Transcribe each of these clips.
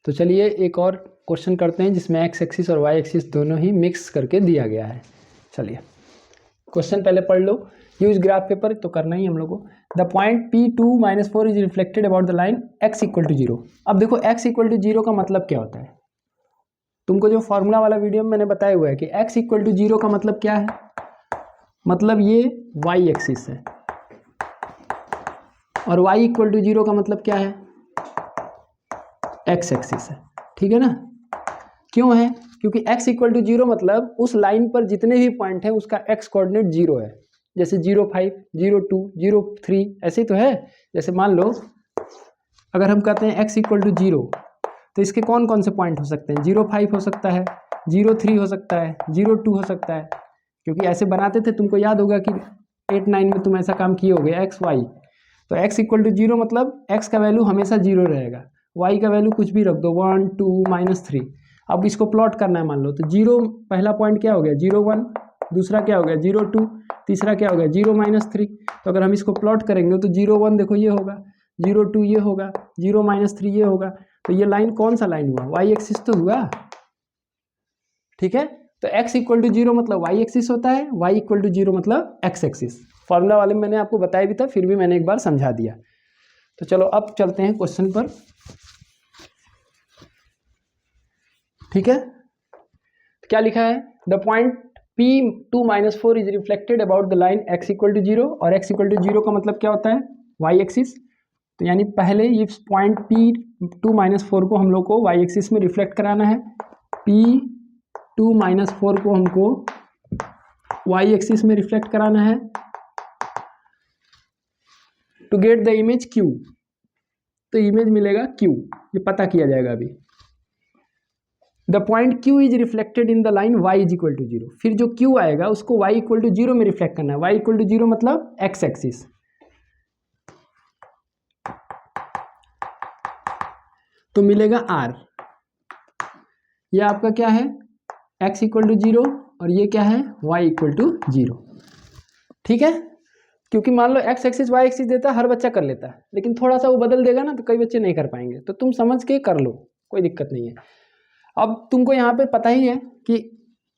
तो चलिए एक और क्वेश्चन करते हैं जिसमें एक्स एक्सिस और वाई एक्सिस दोनों ही मिक्स करके दिया गया है। चलिए क्वेश्चन पहले पढ़ लो। यूज ग्राफ पेपर तो करना ही हम लोग को। The point P2-4 is reflected about the line x equal to 0। अब देखो x इक्वल टू 0 का मतलब क्या होता है, तुमको जो फॉर्मूला वाला वीडियो में मैंने बताया हुआ है कि x इक्वल टू 0 का मतलब क्या है, मतलब ये y एक्सिस है, और y इक्वल टू 0 का मतलब क्या है, x एक्सिस है। ठीक है ना, क्यों है, क्योंकि x इक्वल टू 0 मतलब उस लाइन पर जितने भी पॉइंट हैं उसका x कोऑर्डिनेट 0 है। जैसे 0.5, 0.2, 0.3 ऐसे तो है। जैसे मान लो अगर हम कहते हैं x इक्वल टू 0 तो इसके कौन कौन से पॉइंट हो सकते हैं, 0.5 हो सकता है, 0.3 हो सकता है, 0.2 हो सकता है, क्योंकि ऐसे बनाते थे, तुमको याद होगा कि 8-9 में तुम ऐसा काम किए होगे x y। तो x इक्वल टू 0 मतलब x का वैल्यू हमेशा 0 रहेगा, y का वैल्यू कुछ भी रख दो 1, 2, -3। अब इसको प्लॉट करना है, मान लो तो 0 पहला पॉइंट क्या हो गया 0.1, दूसरा क्या हो गया 0.2, तीसरा क्या हो गया 0-3। तो अगर हम इसको प्लॉट करेंगे तो 0.1 देखो ये होगा, 0.2 ये होगा, 0-3 ये होगा। तो ये लाइन कौन सा लाइन हुआ, वाई एक्सिस तो हुआ। ठीक है, तो x इक्वल टू 0 मतलब y एक्सिस होता है, y इक्वल टू 0 मतलब x एक्सिस। फॉर्मूला वाले में मैंने आपको बताया भी था, फिर भी मैंने एक बार समझा दिया। तो चलो अब चलते हैं क्वेश्चन पर। ठीक है, तो क्या लिखा है, the point P2-4 is reflected about the line x equal to 0, और x इक्वल टू 0 का मतलब क्या होता है, y एक्सिस। तो यानी पहले ये पॉइंट P2-4 को हम लोग को y एक्सिस में रिफ्लेक्ट कराना है, P2-4 को हमको y एक्सिस में रिफ्लेक्ट कराना है to get the image Q। तो इमेज मिलेगा Q, ये पता किया जाएगा अभी। The point Q is reflected in the line y is equal to 0। फिर जो Q आएगा उसको y इक्वल टू 0 में रिफ्लेक्ट करना है, y इक्वल टू 0 मतलब x एक्सिस। तो मिलेगा R, ये आपका क्या है x इक्वल टू 0, और ये क्या है y इक्वल टू 0। ठीक है, क्योंकि मान लो x एक्सिस y एक्सिस देता है, हर बच्चा कर लेता है, लेकिन थोड़ा सा वो बदल देगा ना तो कई बच्चे नहीं कर पाएंगे। तो तुम समझ के कर लो, कोई दिक्कत नहीं है। अब तुमको यहाँ पे पता ही है कि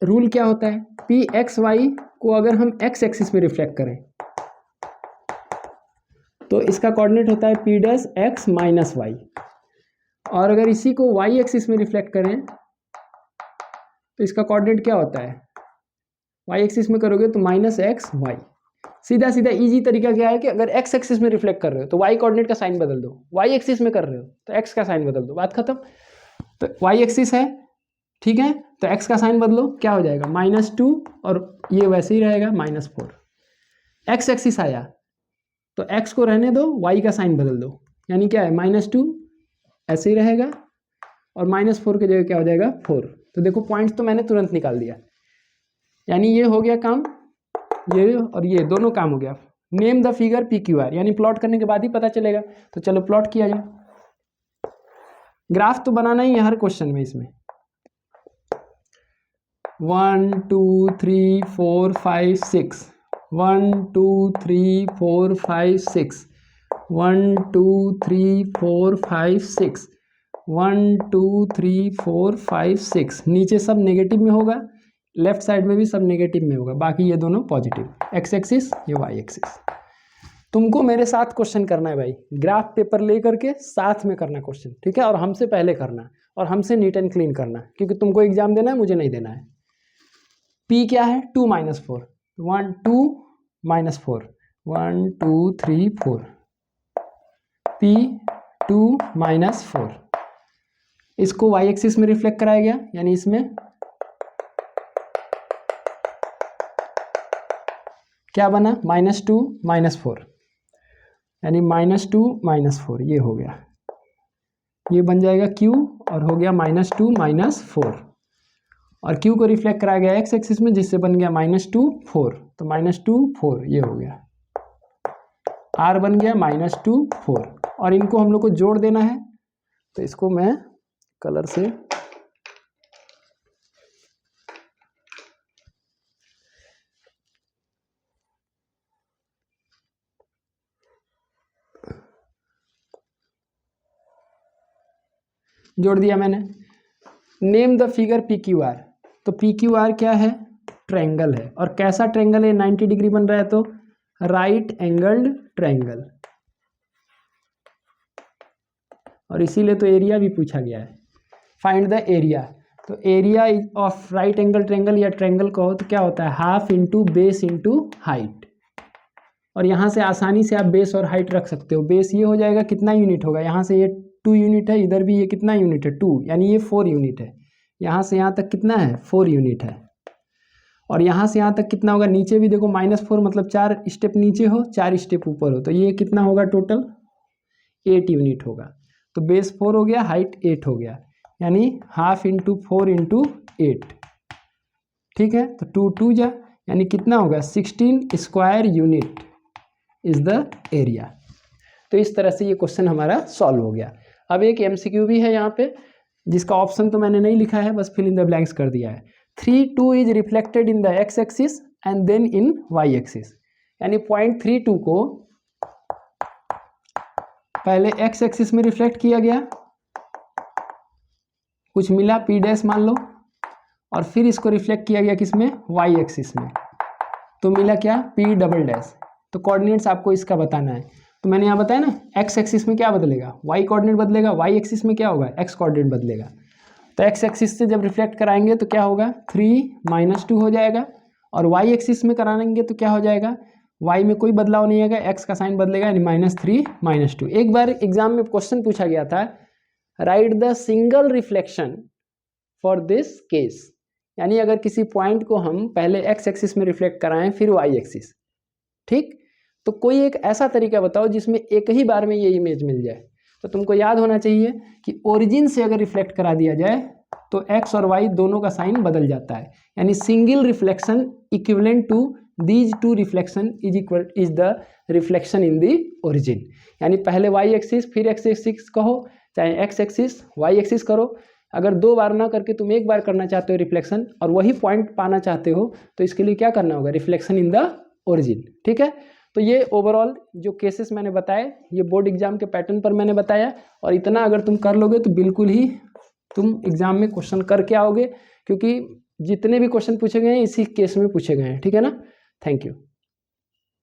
रूल क्या होता है, पी एक्स वाई को अगर हम x एक्सिस में रिफ्लेक्ट करें तो इसका कोऑर्डिनेट होता है P dash x minus y, और अगर इसी को y एक्सिस में रिफ्लेक्ट करें तो इसका कोऑर्डिनेट क्या होता है, y एक्सिस में करोगे तो माइनस एक्स वाई। सीधा सीधा इजी तरीका क्या है कि अगर x एक्सिस में रिफ्लेक्ट कर रहे हो तो y कोऑर्डिनेट का साइन बदल दो, y एक्सिस में कर रहे हो तो x का साइन बदल दो, बात खत्म। तो y एक्सिस है, ठीक है, तो x का साइन बदलो, क्या हो जाएगा -2, और ये वैसे ही रहेगा -4। x एक्सिस आया तो x को रहने दो, y का साइन बदल दो, यानी क्या है -2 ऐसे ही रहेगा, और -4 की जगह क्या हो जाएगा 4। तो देखो पॉइंट्स तो मैंने तुरंत निकाल दिया, यानी ये हो गया काम, ये और ये दोनों काम हो गया। नेम द फिगर PQR, यानी प्लॉट करने के बाद ही पता चलेगा। तो चलो प्लॉट किया जाए। ग्राफ तो बनाना ही है हर क्वेश्चन में, इसमें 1 2 3 4 5 6, 1 2 3 4 5 6, 1 2 3 4 5 6, 1 2 3 4 5 6। नीचे सब नेगेटिव में होगा, लेफ्ट साइड में भी सब नेगेटिव में होगा, बाकी ये दोनों पॉजिटिव, x एक्सिस ये y एक्सिस। तुमको मेरे साथ क्वेश्चन करना है भाई, ग्राफ पेपर लेकर के साथ में करना क्वेश्चन, ठीक है, और हमसे पहले करना और हमसे नीट एंड क्लीन करना, क्योंकि तुमको एग्जाम देना है, मुझे नहीं देना है। P क्या है 2-4, 1 2 -4, 1 2 3 4, P2-4। इसको y एक्सिस में रिफ्लेक्ट कराया गया, यानी इसमें क्या बना -2 -4, यानी -2 -4 ये हो गया, ये बन जाएगा Q, और हो गया -2 -4, और Q को रिफ्लेक्ट कराया गया x एक्सिस में, जिससे बन गया -2 4, तो -2 4 ये हो गया, R बन गया -2 4, और इनको हम लोग को जोड़ देना है। तो इसको मैं कलर से जोड़ दिया मैंने। Name the figure P Q R, तो पी क्यू आर क्या है, ट्रायंगल है। और कैसा ट्रायंगल है, 90 डिग्री बन रहा है तो राइट एंगल्ड ट्रायंगल, और इसीलिए तो एरिया भी पूछा गया है। फाइंड द एरिया, तो area of right angle triangle या ट्रायंगल कहो तो क्या होता है, half into base into height. और यहाँ से आसानी से आप बेस और हाइट रख सकते हो। बेस ये हो जाएगा, कितना यूनिट होगा, यहाँ से ये 2 यूनिट है, इधर भी ये कितना यूनिट है 2, यानी ये 4 यूनिट है। यहाँ से यहाँ तक कितना है 4 यूनिट है। और यहाँ से यहाँ तक कितना होगा, नीचे भी देखो -4 मतलब 4 स्टेप नीचे हो 4 स्टेप ऊपर हो, तो ये कितना होगा टोटल 8 यूनिट होगा। तो बेस 4 हो गया, हाइट 8 हो गया, यानी हाफ इंटू 4 इंटू 8, ठीक है। तो 2 2 जा, यानी कितना होगा 16 square unit is the area. तो इस तरह से ये क्वेश्चन हमारा सॉल्व हो गया। अब एक एमसीक्यू भी है यहाँ पे, जिसका ऑप्शन तो मैंने नहीं लिखा है, बस फिल इन द ब्लैंक्स कर दिया है। 3 2 is reflected in the x axis and then in y axis, यानी पॉइंट 3 2 को पहले एक्स एक्सिस में रिफ्लेक्ट किया गया, कुछ मिला पी डैश मान लो, और फिर इसको रिफ्लेक्ट किया गया किसमें, वाई एक्सिस में, तो मिला क्या पी डबल डैश। तो कोऑर्डिनेट्स आपको इसका बताना है। तो मैंने यहाँ बताया ना, एक्स एक्सिस में क्या बदलेगा, वाई कोऑर्डिनेट बदलेगा, वाई एक्सिस में क्या होगा, एक्स कोऑर्डिनेट बदलेगा। तो एक्स एक्सिस से जब रिफ्लेक्ट कराएंगे तो क्या होगा 3 - 2 हो जाएगा, और वाई एक्सिस में कराएंगे तो क्या हो जाएगा, वाई में कोई बदलाव नहीं आएगा, एक्स का साइन बदलेगा, यानी -3 - 2। एक बार एग्जाम में क्वेश्चन पूछा गया था, right the single reflection for this case, यानी अगर किसी पॉइंट को हम पहले एक्स एक्सिस में रिफ्लेक्ट कराएं फिर वाई एक्सिस, ठीक, तो कोई एक ऐसा तरीका बताओ जिसमें एक ही बार में ये इमेज मिल जाए। तो तुमको याद होना चाहिए कि ओरिजिन से अगर रिफ्लेक्ट करा दिया जाए तो एक्स और वाई दोनों का साइन बदल जाता है, यानी single reflection equivalent to these 2 reflection is the reflection in the origin. यानी पहले वाई एक्सिस फिर एक्स एक्सिस कहो, चाहे एक्स एक्सिस वाई एक्सिस करो, अगर 2 बार ना करके तुम एक बार करना चाहते हो रिफ्लेक्शन और वही पॉइंट पाना चाहते हो तो इसके लिए क्या करना होगा, रिफ्लेक्शन इन द ओरिजिन, ठीक है। तो ये ओवरऑल जो केसेस मैंने बताए ये बोर्ड एग्जाम के पैटर्न पर मैंने बताया, और इतना अगर तुम कर लोगे तो बिल्कुल ही तुम एग्जाम में क्वेश्चन करके आओगे, क्योंकि जितने भी क्वेश्चन पूछे गए हैं इसी केस में पूछे गए हैं, ठीक है ना। Thank you.